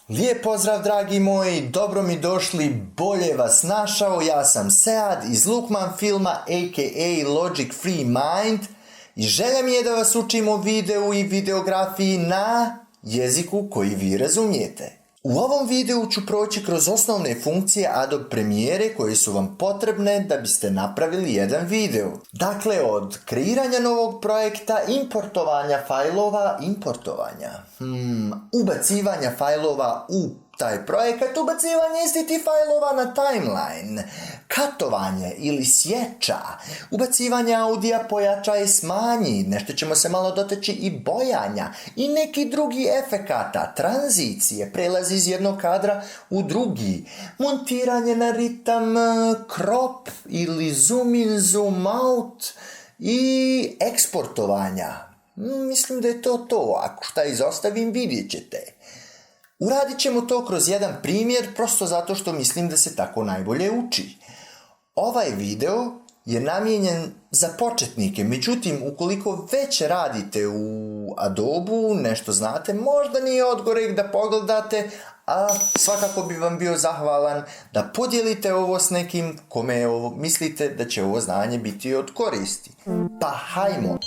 Lijep pozdrav dragi moji, dobro mi došli, bolje vas našao, ja sam Sead iz Lukman filma aka Logic Free Mind i želja mi je da vas učim o videu i videografiji na jeziku koji vi razumijete. U ovom videu ću proći kroz osnovne funkcije Adobe Premiere koje su vam potrebne da biste napravili jedan video. Dakle, od kreiranja novog projekta, importovanja fajlova, ubacivanja fajlova u taj projekat, ubacivanje istih tih fajlova na timeline, katovanje ili sječa, ubacivanje audija, pojačaj, smanji, nešto ćemo se malo doteći i bojanja i neki drugi efekata, tranzicije, prelazi iz jednog kadra u drugi, montiranje na ritam, crop ili zoom in, zoom out i eksportovanja. Mislim da je to, ako šta izostavim vidjet ćete. Uradit ćemo to kroz jedan primjer, prosto zato što mislim da se tako najbolje uči. Ovaj video je namijenjen za početnike, međutim, ukoliko već radite u Adobe-u, nešto znate, možda nije odgorek da pogledate, a svakako bi vam bio zahvalan da podijelite ovo s nekim kome mislite da će ovo znanje biti od koristi. Pa hajmo!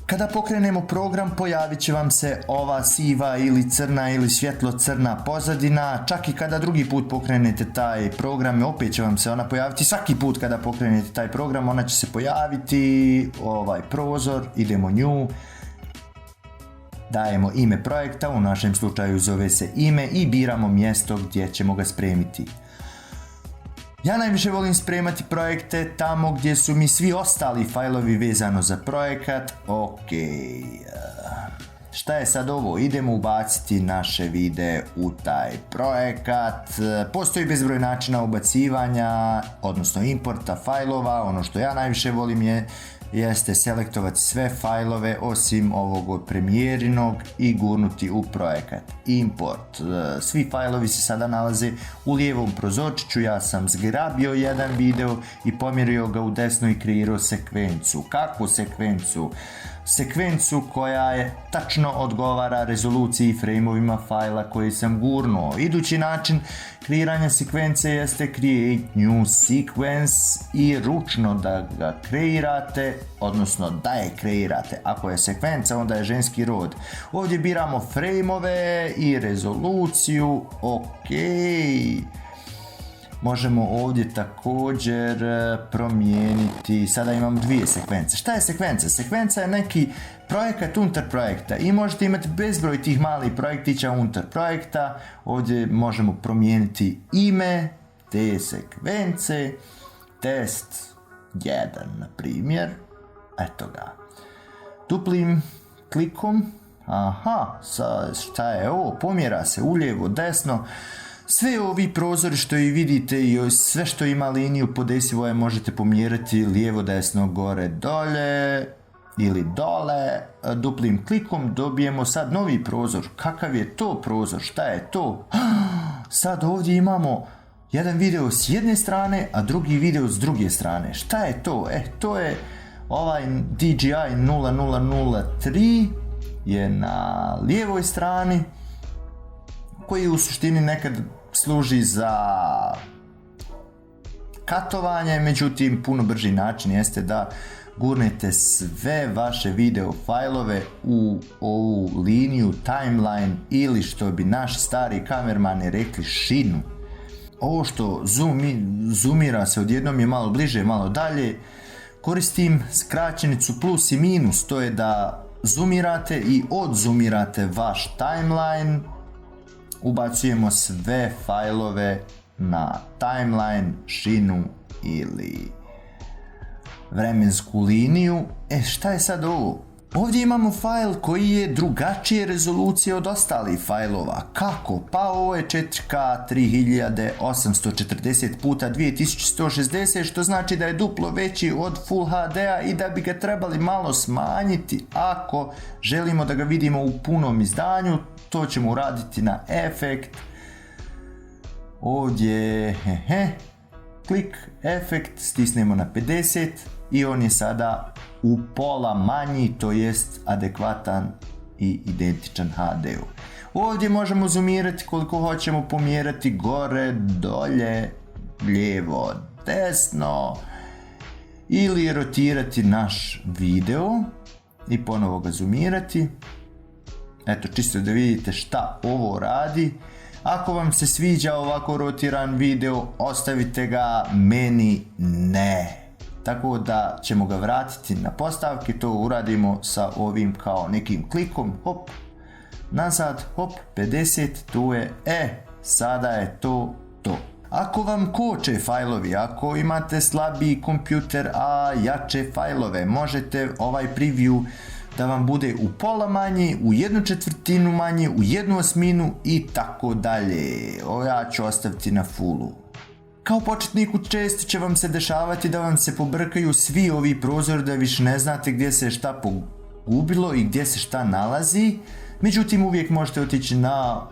Kada pokrenemo program, pojavit će vam se ova siva ili crna ili svjetlo-crna pozadina. Čak i kada drugi put pokrenete taj program, opet će vam se ona pojaviti. Svaki put kada pokrenete taj program, ona će se pojaviti, ovaj prozor, idemo nju. Dajemo ime projekta, u našem slučaju zove se ime i biramo mjesto gdje ćemo ga spremiti. Ja najviše volim spremati projekte tamo gdje su mi svi ostali fajlovi vezano za projekat. Ok, šta je sad ovo? Idemo ubaciti naše videe u taj projekat. Postoji bezbroj načina ubacivanja, odnosno importa fajlova. Ono što ja najviše volim jeste selektovati sve fajlove osim ovog od premijerinog i gurnuti u projekat. Import. Svi fajlovi se sada nalaze u lijevom prozorčiću. Ja sam zgrabio jedan video i pomjerio ga u desno i kreirao sekvencu. Kakvu sekvencu? Sekvencu koja je tačno odgovara rezoluciji i frame-ovima fajla koji sam gurnuo. Idući način kreiranja sekvence jeste create new sequence i ručno da ga kreirate, odnosno da je kreirate. Ako je sekvenca, onda je ženski rod. Ovdje biramo frame-ove i rezoluciju. Ok. Možemo ovdje također promijeniti, sada imamo dvije sekvence. Šta je sekvenca? Sekvenca je neki projekat unutar projekta i možete imati bezbroj tih malih projektića unutar projekta. Ovdje možemo promijeniti ime te sekvence, test 1 na primjer, eto ga. Duplim klikom, šta je ovo? Pomjera se ulijevo, desno. Sve ovi prozori što i vidite i sve što ima liniju podesivo je možete pomjerati lijevo, desno, gore, dolje ili dole. Duplim klikom dobijemo sad novi prozor. Kakav je to prozor? Šta je to? Sad ovdje imamo jedan video s jedne strane, a drugi video s druge strane. Šta je to? To je ovaj DJI 0003 je na lijevoj strani, koji u suštini nekad služi za katovanje, međutim puno brži način jeste da gurnete sve vaše video fajlove u ovu liniju timeline ili što bi naši stari kamermani rekli šinu. Ovo što zoomira se odjednom je malo bliže, malo dalje. Koristim skraćenicu plus i minus, to je da zoomirate i odzoomirate vaš timeline. Ubacujemo sve fajlove na timeline, šinu ili vremensku liniju. Šta je sad ovo? Ovdje imamo fajl koji je drugačije rezolucije od ostalih fajlova. Kako? Pa ovo je 4K 3840 x 2160, što znači da je duplo veći od Full HD-a i da bi ga trebali malo smanjiti ako želimo da ga vidimo u punom izdanju. To ćemo uraditi na efekt. Ovdje klik, efekt, stisnemo na 50 i on je sada u pola manji, to jest adekvatan i identičan HD-u. Ovdje možemo zoomirati koliko hoćemo, pomjerati gore, dolje, lijevo, desno ili rotirati naš video i ponovo ga zoomirati. Eto, čisto da vidite šta ovo radi. Ako vam se sviđa ovako rotiran video, ostavite ga, meni ne. Tako da ćemo ga vratiti na postavke, to uradimo sa ovim kao nekim klikom, hop, nazad, hop, 50, tu je, sada je to. Ako vam koče fajlovi, ako imate slabiji kompjuter, a jače fajlove, možete ovaj preview da vam bude u pola manji, u 1/4 manji, u 1/8 i tako dalje. Ja ću ostaviti na fullu. Kao početniku često će vam se dešavati da vam se pobrkaju svi ovi prozori, da više ne znate gdje se šta pogubilo i gdje se šta nalazi. Međutim, uvijek možete otići na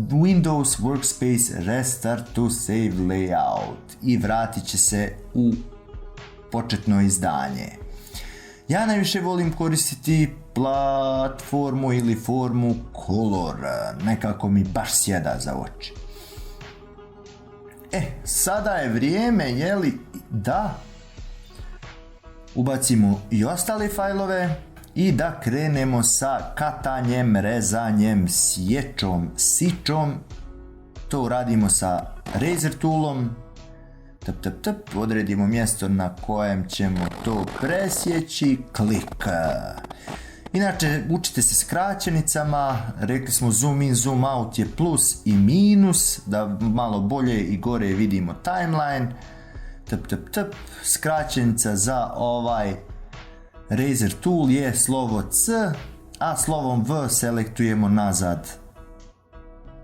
Windows Workspace Restart to Save Layout i vratit će se u početno izdanje. Ja najviše volim koristiti platformu ili formu Color, nekako mi baš sjeda za oči. Sada je vrijeme, da ubacimo i ostale fajlove i da krenemo sa katanjem, rezanjem, sječom, sičom. To radimo sa Razor toolom. Odredimo mjesto na kojem ćemo to presjeći, klik. Inače, učite se skraćenicama, rekli smo zoom in, zoom out je plus i minus, da malo bolje i gore vidimo timeline. Skraćenica za ovaj Razor tool je slovo C, a slovom V selektujemo nazad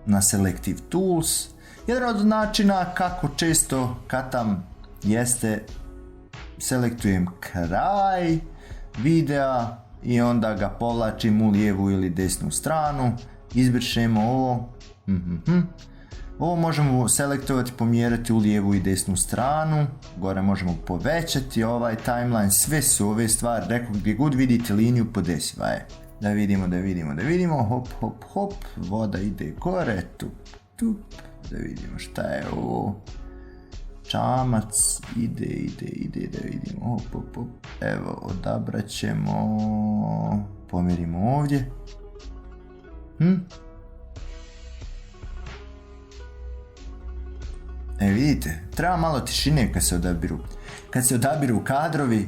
na Selective Tools. Jedan od načina kako često katam jeste selektujem kraj videa i onda ga povlačim u lijevu ili desnu stranu, izbrišemo ovo. Ovo možemo selektovati, pomjerati u lijevu i desnu stranu, gore možemo povećati ovaj timeline, sve su ove stvari, rekao gdje god vidite liniju podesiva je. Da vidimo, hop, voda ide gore, tup, da vidimo šta je ovo, čamac, ide, da vidimo, hop, evo, odabrat ćemo, pomjerimo ovdje, vidite, treba malo tišine kad se odabiru kadrovi,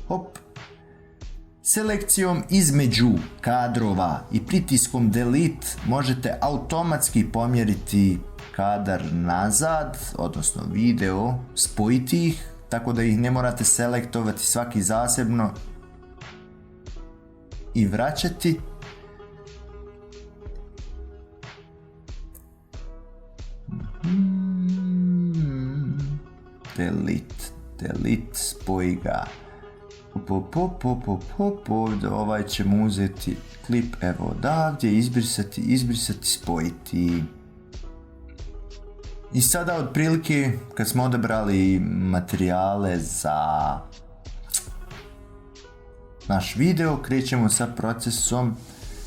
hop, selekcijom između kadrova i pritiskom delete možete automatski pomjeriti kadar nazad, odnosno video, spojiti ih, tako da ih ne morate selektovati svaki zasebno i vraćati. Delete, spoji ga. Ovdje ovaj ćemo uzeti klip, evo odavdje, izbrisati, spojiti. I sada otprilike kad smo odabrali materijale za naš video, krećemo sa procesom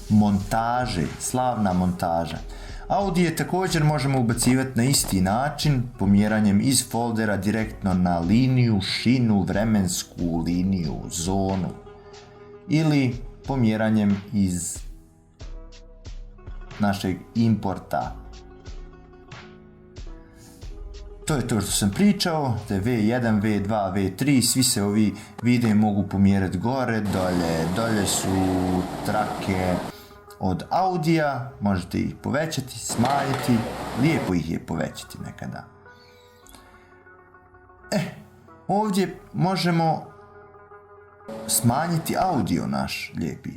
montaže, slavna montaža. Audio također možemo ubacivati na isti način, pomjeranjem iz foldera direktno na liniju, šinu, vremensku liniju, zonu ili pomjeranjem iz našeg importa. To je to što sam pričao, da je V1, V2, V3, svi se ovi videi mogu pomjerati gore, dolje su trake od audija, možete ih povećati, smanjiti, lijepo ih je povećati nekada. Ovdje možemo smanjiti audio naš lijepi.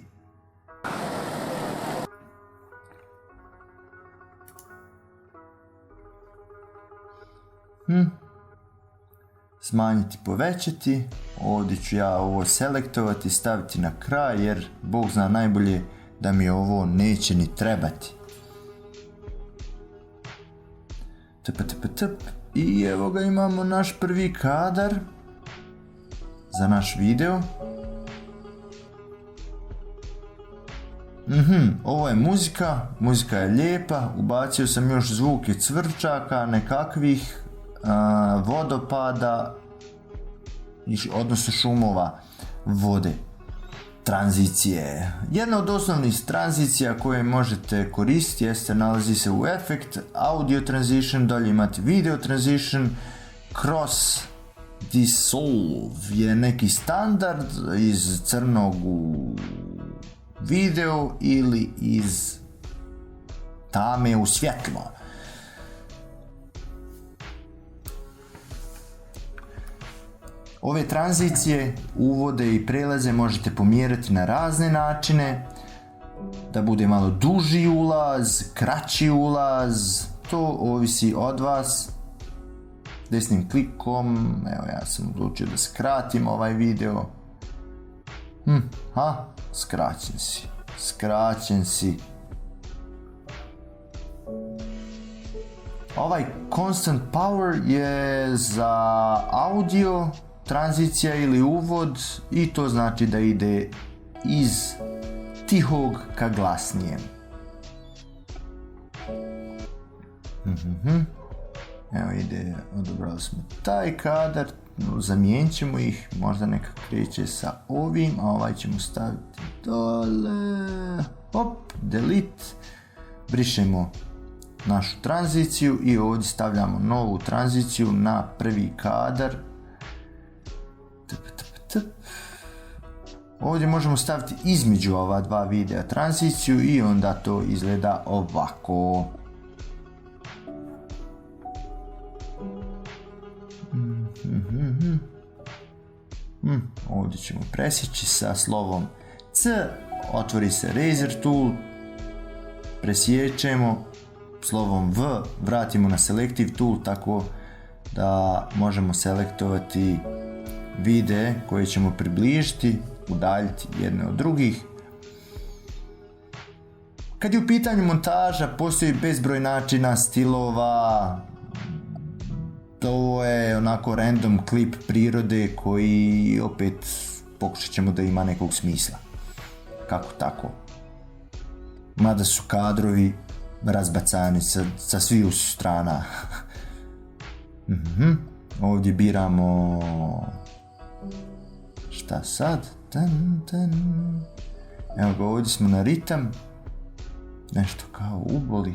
Smanjiti, povećati, ovdje ću ja ovo selektovati, staviti na kraj jer Bog zna najbolje da mi ovo neće ni trebati. I evo ga, imamo naš prvi kadar za naš video. Ovo je muzika je lijepa, ubacio sam još zvuke cvrčaka, nekakvih vodopada, odnosno šumova vode. Tranzicije. Jedna od osnovnih tranzicija koje možete koristiti jeste, nalazi se u Effect, Audio Transition, dolje imate Video Transition, Cross Dissolve je neki standard iz crnog u video ili iz tame u svjetlo. Ove tranzicije, uvode i prelaze možete pomjerati na razne načine, da bude malo duži ulaz, kraći ulaz, to ovisi od vas. Desnim klikom, evo ja sam odlučio da skratim ovaj video. Skraćen si. Ovaj Constant Power je za audio tranzicija ili uvod i to znači da ide iz tihog ka glasnijem. Evo ide, odabrali smo taj kadar, zamijenit ćemo ih, možda neka kreće sa ovim, a ovaj ćemo staviti dole, delete, brišemo našu tranziciju i ovdje stavljamo novu tranziciju na prvi kadar. Ovdje možemo staviti između ova dva videa tranziciju i onda to izgleda ovako. Ovdje ćemo presjeći sa slovom C, otvori se Razor Tool, presjećemo slovom V, vratimo na Selective Tool tako da možemo selektovati videe koje ćemo približiti, udaljiti jedne od drugih. Kad je u pitanju montaža, postoji bezbroj načina, stilova. Ovo je onako random klip prirode koji opet pokušat ćemo da ima nekog smisla. Kako tako. Mada su kadrovi razbacani sa sviju strana. Ovdje biramo... Šta sad? Evo ga, ovdje smo na ritam. Nešto kao uboli.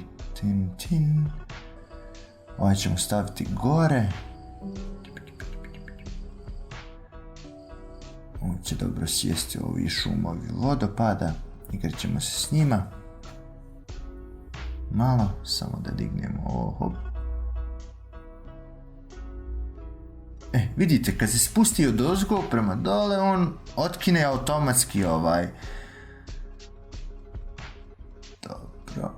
Ovaj ćemo staviti gore. Ovo će dobro sjesti ovi šumovi vodopada. Igrat ćemo se s njima. Malo, samo da dignemo ovo. Vidite, kad se spusti od ozgo prema dole, on otkine automatski ovaj. Dobro.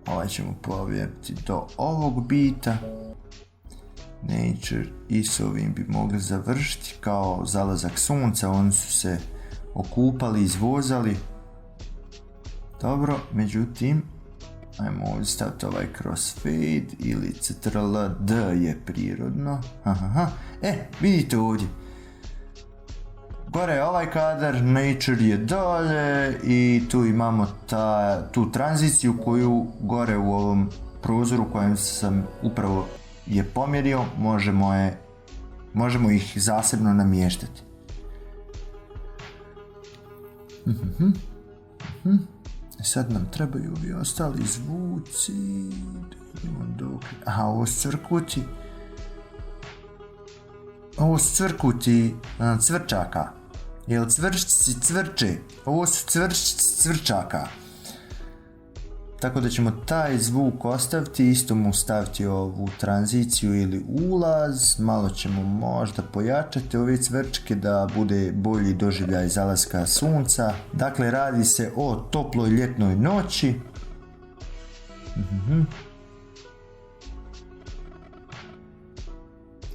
Ovaj ćemo povjeriti do ovog bita. Nature i s ovim bi mogli završiti kao zalazak sunca. Oni su se okupali, izvozali. Dobro, međutim, ajmo ovdje staviti ovaj crossfade ili ctrl-d je prirodno. Vidite ovdje. Gore je ovaj kadar, nature je dolje i tu imamo tu tranziciju koju gore u ovom prozoru kojem sam upravo je pomjerio, možemo ih zasebno namještati. Sad nam trebaju ovi ostali zvuci. Ovo su cvrkuti cvrčaka. Jel cvrčci cvrče? Ovo su cvrčci cvrčaka. Tako da ćemo taj zvuk ostaviti, isto mu staviti ovu tranziciju ili ulaz, malo ćemo možda pojačati ove cvrčke da bude bolji doživljaj zalaska sunca. Dakle, radi se o toploj ljetnoj noći.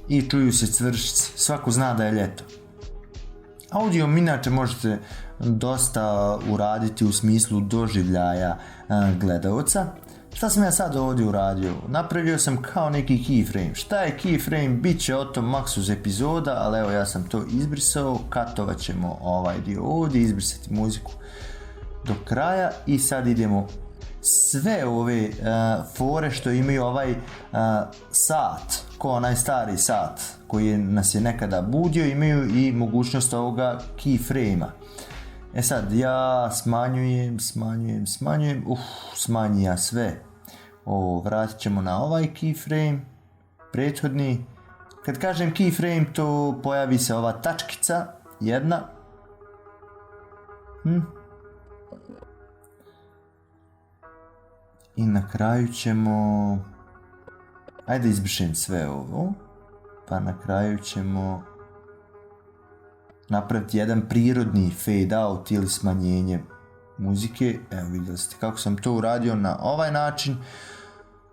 I čuju se cvrčci, svako zna da je ljeto. Audio inače možete dosta uraditi u smislu doživljaja gledaoca. Šta sam ja sad ovdje uradio? Napravio sam kao neki keyframe. Šta je keyframe? Biće o tom maksuz epizoda, ali evo ja sam to izbrisao. Katovat ćemo ovaj dio ovdje, izbrisati muziku do kraja i sad idemo sve ove fore što imaju ovaj sat, ko onaj stari sat koji nas je nekada budio, imaju i mogućnost ovoga keyframe-a. Sad ja smanji ja sve. Vratit ćemo na ovaj keyframe, prethodni. Kad kažem keyframe, to pojavi se ova tačkica, jedna. I na kraju ćemo... Ajde izbrišem sve ovo. Pa na kraju ćemo napraviti jedan prirodni fade out ili smanjenje muzike. Evo vidjeli ste kako sam to uradio na ovaj način.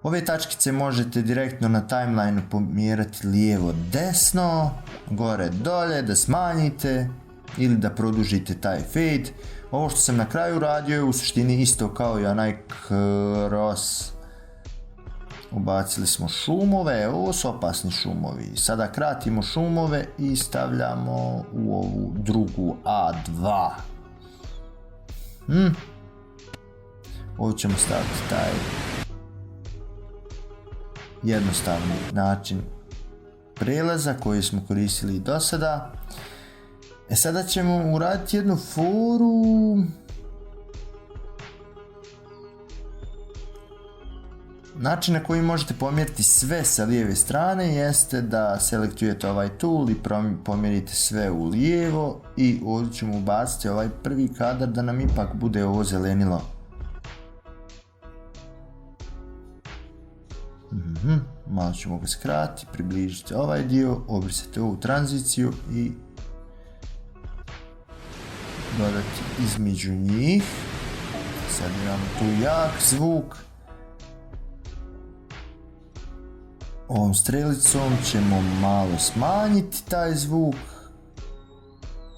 Ove tačkice možete direktno na timelineu pomjerati lijevo desno, gore dolje da smanjite ili da produžite taj fade. Ovo što sam na kraju uradio je u suštini isto kao i onaj cross. Ubacili smo šumove, ovo su opasni šumovi. Sada kratimo šumove i stavljamo u ovu drugu A2. Ovdje ćemo staviti taj jednostavni način prelaza koji smo koristili do sada. Sada ćemo uraditi jednu foru. Način na koji možete pomjeriti sve sa lijeve strane jeste da selektujete ovaj tool i pomjerite sve u lijevo i ovdje ćemo ubaciti ovaj prvi kadar da nam ipak bude ovo zelenilo. Malo ćemo ga skratiti, približiti ovaj dio, obrisati ovu tranziciju i dodati između njih. Sad imamo tu jak zvuk. Ovom strelicom ćemo malo smanjiti taj zvuk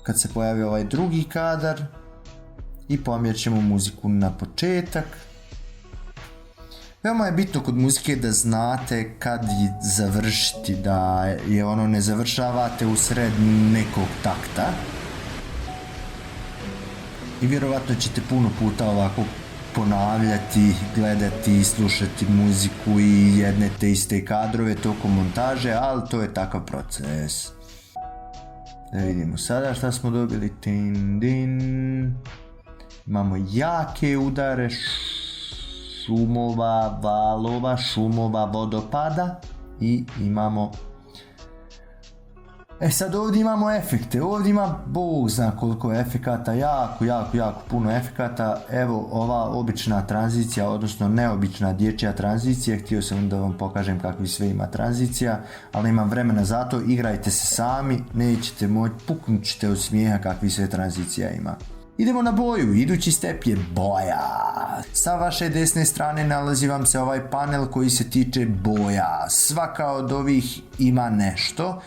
kad se pojavi ovaj drugi kadar i pomjerit ćemo muziku na početak. Veoma je bitno kod muzike da znate kad završiti, da je ono ne završavate u sred nekog takta. I vjerovatno ćete puno puta ovako ponavljati, gledati, slušati muziku i jedne te iste kadrove tokom montaže, ali to je takav proces. Da vidimo sada šta smo dobili. Imamo jake udare šumova, valova, šumova, vodopada i imamo... Sad ovdje imamo efekte, ovdje ima Bog zna koliko efekata, jako puno efekata. Evo ova obična tranzicija, odnosno neobična dječja tranzicija, htio sam da vam pokažem kakvi sve ima tranzicija, ali imam vremena za to, igrajte se sami, nećete moći, puknut ćete od smijeha kakvi sve tranzicija ima. Idemo na boju, idući step je boja. Sa vaše desne strane nalazi vam se ovaj panel koji se tiče boja. Svaka od ovih ima nešto.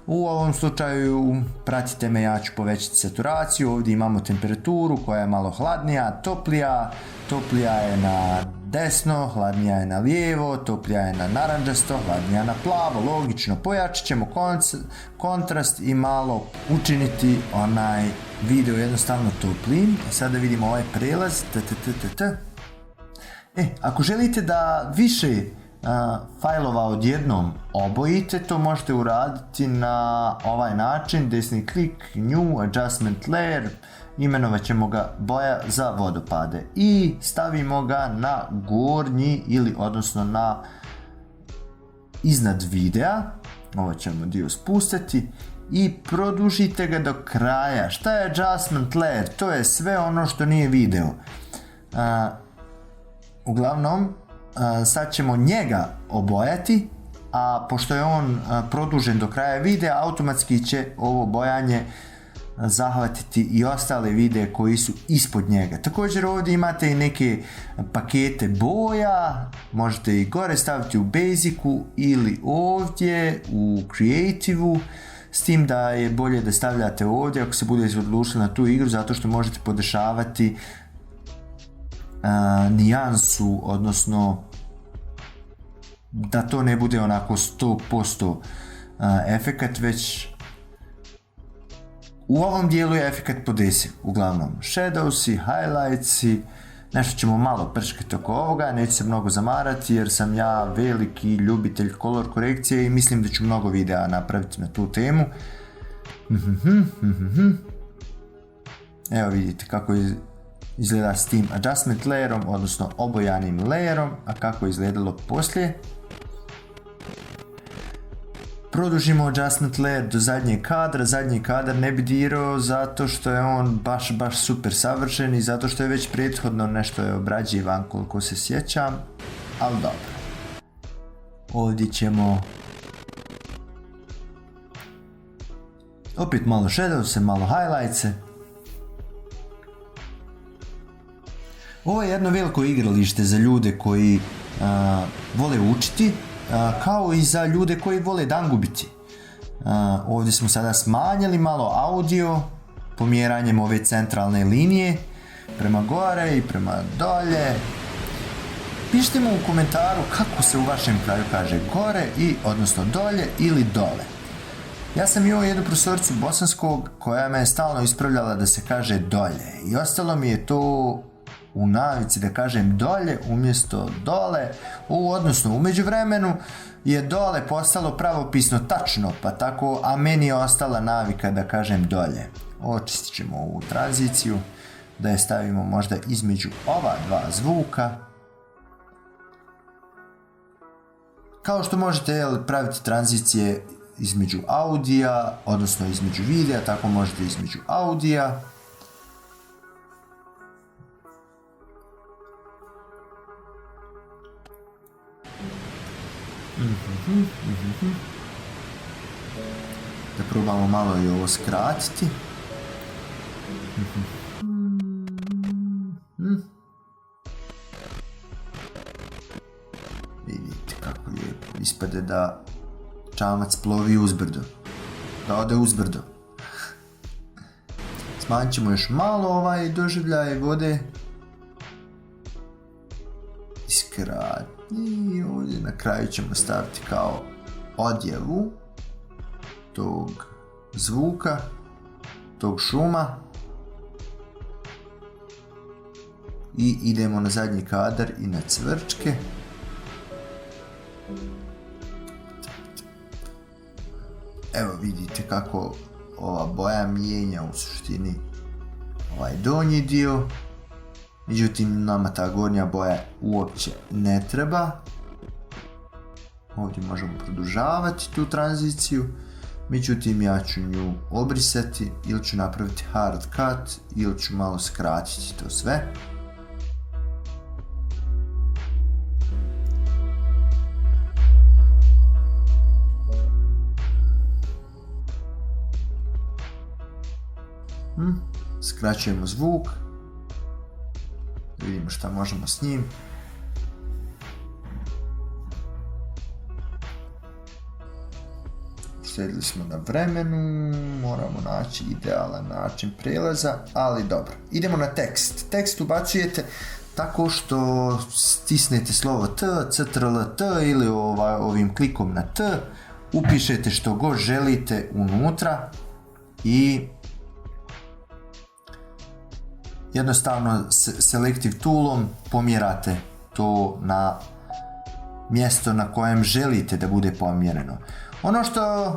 U ovom slučaju, pratite me, ja ću povećati saturaciju. Ovdje imamo temperaturu koja je malo hladnija, toplija. Toplija je na desno, hladnija je na lijevo, toplija je na naranđasto, hladnija na plavo. Logično, pojačat ćemo kontrast i malo učiniti onaj video jednostavno toplijim. Sada vidimo ovaj prelaz. Ako želite da više fajlova odjednom obojite, to možete uraditi na ovaj način. Desni klik, New Adjustment Layer, imenovat ćemo ga boja za vodopade i stavimo ga na gornji ili odnosno na iznad videa. Ovo ćemo dio spustiti i produžite ga do kraja. Šta je Adjustment Layer? To je sve ono što nije video. Uglavnom, sad ćemo njega obojati, a pošto je on produžen do kraja videa, automatski će ovo bojanje zahvatiti i ostale videe koji su ispod njega. Također ovdje imate i neke pakete boja, možete i gore staviti u Basicu ili ovdje u Creative-u, s tim da je bolje da stavljate ovdje ako se budete odlučili na tu igru, zato što možete podešavati nijansu, odnosno da to ne bude onako 100% efekat, već U ovom dijelu je efekat podesiv, uglavnom shadowsi, highlightsi, nešto ćemo malo prškati oko ovoga, neću se mnogo zamarati jer sam ja veliki ljubitelj color korekcije i mislim da ću mnogo videa napraviti na tu temu. Evo vidite kako izgleda s tim adjustment layerom, odnosno obojanim layerom, a kako je izgledalo poslije. Produžimo adjustment layer do zadnjeg kadra. Zadnji kadar ne bi dirao zato što je on baš super savršen i zato što je već prethodno nešto je obrađivan koliko se sjećam, ali dobro. Ovdje ćemo opet malo shadowse, malo highlightse. Ovo je jedno veliko igralište za ljude koji vole učiti, kao i za ljude koji vole dangubiti. Ovdje smo sada smanjili malo audio pomjeranjem ove centralne linije prema gore i prema dolje. Pišite mu u komentaru kako se u vašem kraju kaže gore odnosno dolje ili dole. Ja sam imao jednu profesoricu bosanskog koja me je stalno ispravljala da se kaže dolje i ostalo mi je to u navici da kažem dolje umjesto dole, odnosno u međuvremenu je dole postalo pravopisno tačno, pa tako, a meni je ostala navika da kažem dolje. Očistit ćemo ovu tranziciju, da je stavimo možda između ova dva zvuka. Kao što možete praviti tranzicije između audija, odnosno između videa, tako možete između audija. Da probamo malo i ovo skratiti. Vidite kako lijepo ispade da čamac plovi uzbrdo. Da ode uzbrdo. Smanjit ćemo još malo ovaj doživljaj vode. Iskrati. I ovdje na kraju ćemo staviti kao odjevu tog zvuka, tog šuma. I idemo na zadnji kadar i na cvrčke. Evo vidite kako ova boja mijenja u suštini ovaj donji dio. Međutim, nama ta gornja boja uopće ne treba. Ovdje možemo produžavati tu tranziciju. Međutim, ja ću nju obrisati ili ću napraviti hard cut ili ću malo skratiti to sve. Skraćujemo zvuk. Vidimo šta možemo s njim. Uštedili smo na vremenu, moramo naći idealan način prelaza, ali dobro. Idemo na tekst. Tekst ubacujete tako što stisnete slovo T, CTRL T ili ovim klikom na T, upišete što god želite unutra i jednostavno selective toolom pomjerate to na mjesto na kojem želite da bude pomjereno. Ono što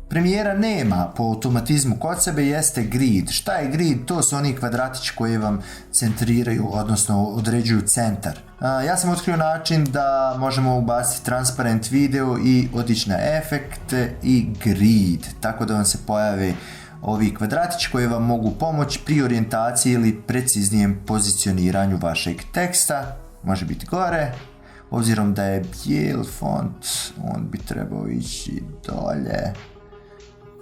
Premijera nema po automatizmu kod sebe jeste grid. Šta je grid? To su oni kvadratići koji vam centriraju, odnosno određuju centar. Ja sam otkrio način da možemo ubaciti transparent video i otići na efekte i grid, tako da vam se pojave ovi kvadratići koji vam mogu pomoći pri orijentaciji ili preciznijem pozicioniranju vašeg teksta. Može biti gore. Obzirom da je bijel font, on bi trebao ići dolje,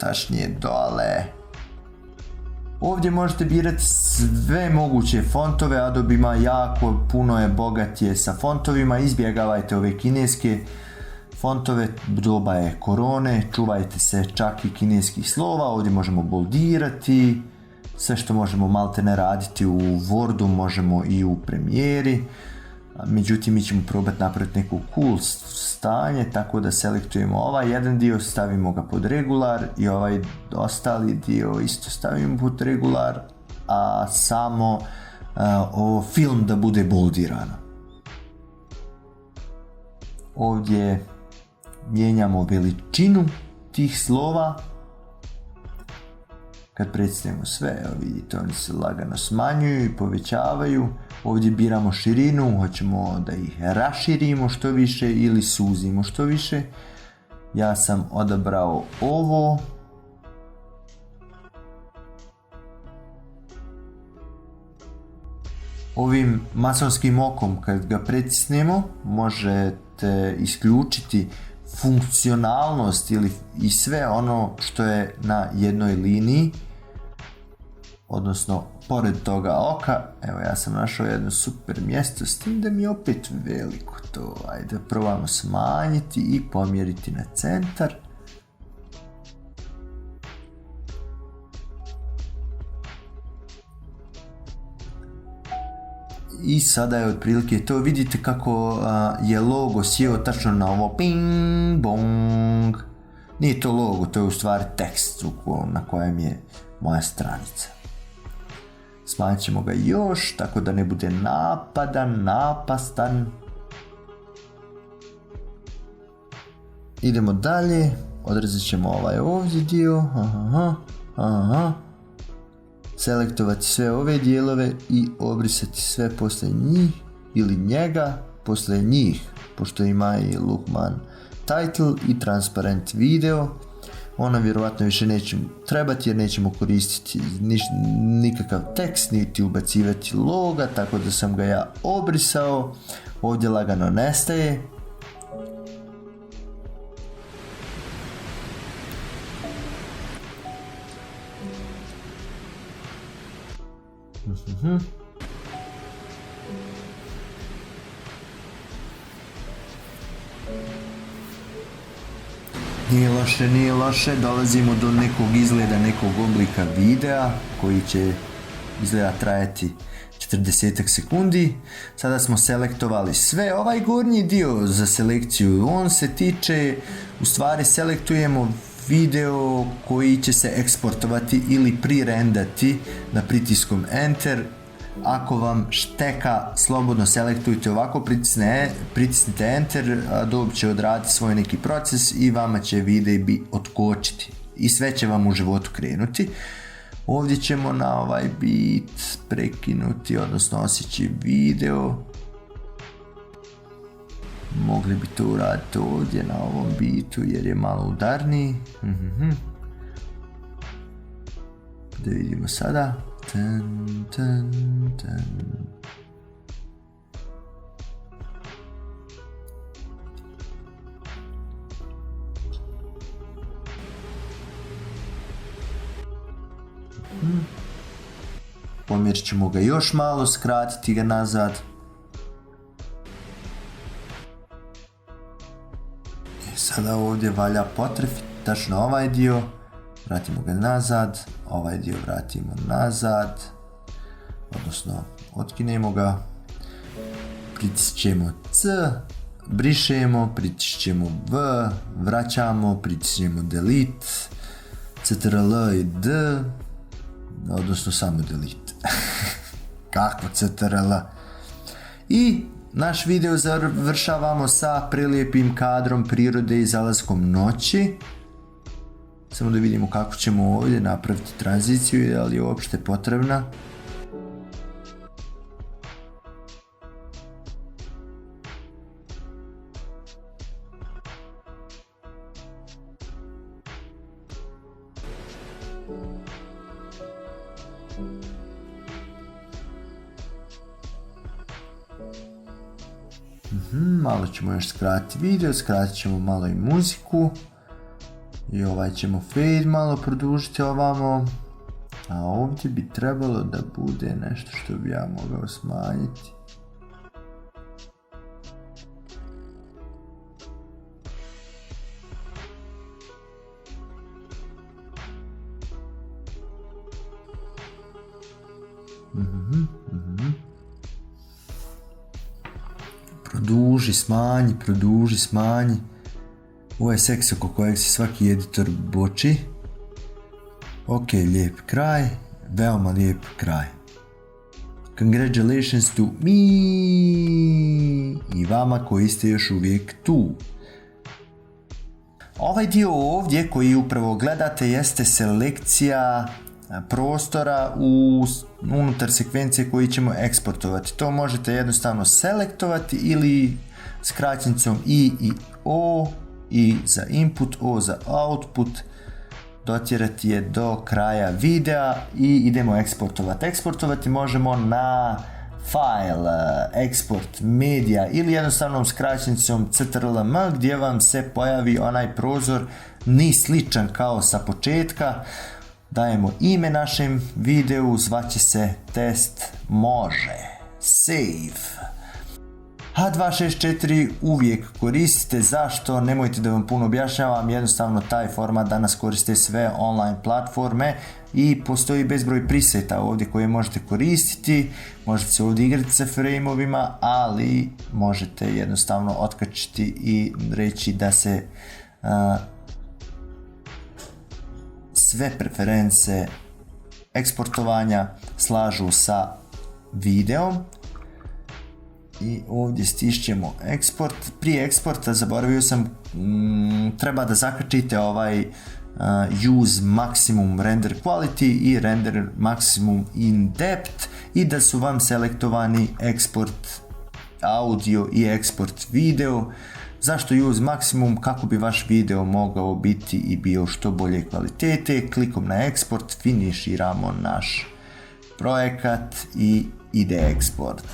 tačnije dole. Ovdje možete birati sve moguće fontove, Adobe ima jako puno, je bogat je sa fontovima, izbjegavajte ove kineske fontove, doba je korone, čuvajte se čak i kineskih slova. Ovdje možemo boldirati, sve što možemo maltene raditi u Wordu možemo i u Premijeri. Međutim, mi ćemo probati napraviti neku cool stanje, tako da selektujemo ovaj jedan dio, stavimo ga pod regular i ovaj ostali dio isto stavimo pod regular, a samo film da bude boldirano. Ovdje mijenjamo veličinu tih slova. Kad predsjednemo sve, evo vidite, oni se lagano smanjuju i povećavaju. Ovdje biramo širinu, hoćemo da ih raširimo što više ili suzimo što više. Ja sam odabrao ovo. Ovim masonskim okom, kad ga pritisnemo, možete isključiti funkcionalnost i sve ono što je na jednoj liniji, odnosno pored toga oka. Evo, ja sam našao jedno super mjesto, s tim da mi je opet veliko to. Ajde, probamo smanjiti i pomjeriti na centar. I sada je otprilike to, vidite kako je logo sjeo tačno na ovo ping bong. Nije to logo, to je u stvari tekst na kojem je moja stranica. Smanjit ćemo ga još, tako da ne bude napadan, napastan. Idemo dalje, odrezat ćemo ovaj ovdje dio. Selektovati sve ove dijelove i obrisati sve poslije njih ili njega poslije njih, pošto ima i Lookman title i transparent video. Ona vjerovatno više nećemo trebati jer nećemo koristiti nikakav tekst niti ubacivati loga, tako da sam ga ja obrisao. Ovdje lagano nestaje. Nije loše, dolazimo do nekog izgleda, nekog oblika videa koji će izgleda trajati 40 sekundi. Sada smo selektovali sve. Ovaj gornji dio za selekciju, on se tiče, u stvari selektujemo video koji će se eksportovati ili prirendati na pritiskom Enter. Ako vam šteka, slobodno selektujte ovako, pritisnite Enter, Adobe će odraditi svoj neki proces i vama će videi otkočiti i sve će vam u životu krenuti. Ovdje ćemo na ovaj bit prekinuti, odnosno osjeći video. Mogli bi to uraditi ovdje na ovom bitu jer je malo udarniji. Da vidimo sada. Pomjerit ćemo ga još malo, skratiti ga nazad. Sada ovdje valja potrefiti tačno ovaj dio, vratimo ga nazad, ovaj dio vratimo nazad, odnosno otkinemo ga, pritisnemo C, brišemo, pritisnemo V, vraćamo, pritisnemo delete, CTRL i D, odnosno samo delete. Kako CTRL? I naš video završavamo sa prelijepim kadrom prirode i zalaskom noći. Samo da vidimo kako ćemo ovdje napraviti tranziciju i da li je uopšte potrebna. Malo ćemo još skratiti video, skratit ćemo malo i muziku. I ovaj ćemo fade malo produžiti ovamo. A ovdje bi trebalo da bude nešto što bi ja mogao smanjiti. produži, smanji. Ovo je seks oko kojeg se svaki editor boči. Ok, lijep kraj, veoma lijep kraj. Congratulations to me i vama koji ste još uvijek tu. Ovaj dio ovdje koji upravo gledate jeste selekcija prostora unutar sekvencije koji ćemo eksportovati. To možete jednostavno selektovati ili skraćenicom I i O, I za input, O za output, dotjerati je do kraja videa i idemo eksportovati. Eksportovati možemo na file, export media ili jednostavnom skraćenicom CTRL-M gdje vam se pojavi onaj prozor ni sličan kao sa početka. Dajemo ime našem videu, zvaće se test može. Save. H264 uvijek koristite, zašto? Nemojte da vam puno objašnjavam, jednostavno taj format danas koriste sve online platforme i postoji bezbroj preseta ovdje koje možete koristiti, možete se ovdje igrati sa frame-ovima, ali možete jednostavno otkačiti i reći da se sve preference eksportovanja slažu sa videom. I ovdje stišćemo eksport. Prije eksporta zaboravio sam, treba da zakačite ovaj use maximum render quality i render maximum in depth i da su vam selektovani eksport audio i eksport video. Zašto use maximum? Kako bi vaš video mogao biti i bio što bolje kvalitete. Klikom na eksport finiširamo naš projekat i ide eksport.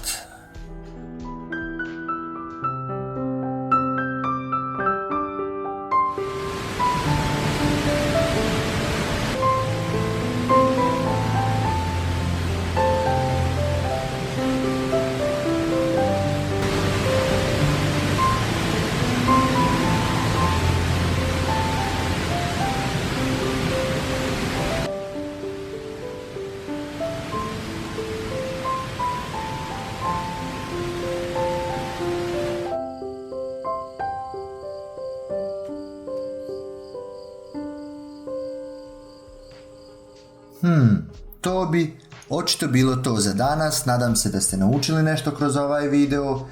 To bi očito bilo to za danas. Nadam se da ste naučili nešto kroz ovaj video.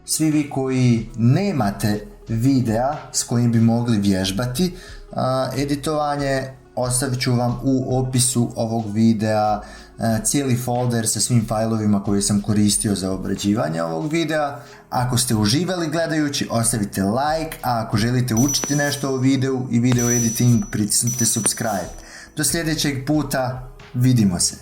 Svi vi koji nemate videa s kojim bi mogli vježbati editovanje, ostavit ću vam u opisu ovog videa cijeli folder sa svim failovima koje sam koristio za obrađivanje ovog videa. Ako ste uživali gledajući, ostavite like, a ako želite učiti nešto o videu i video editing, pritisnite subscribe. Do sljedećeg puta, vidimo se.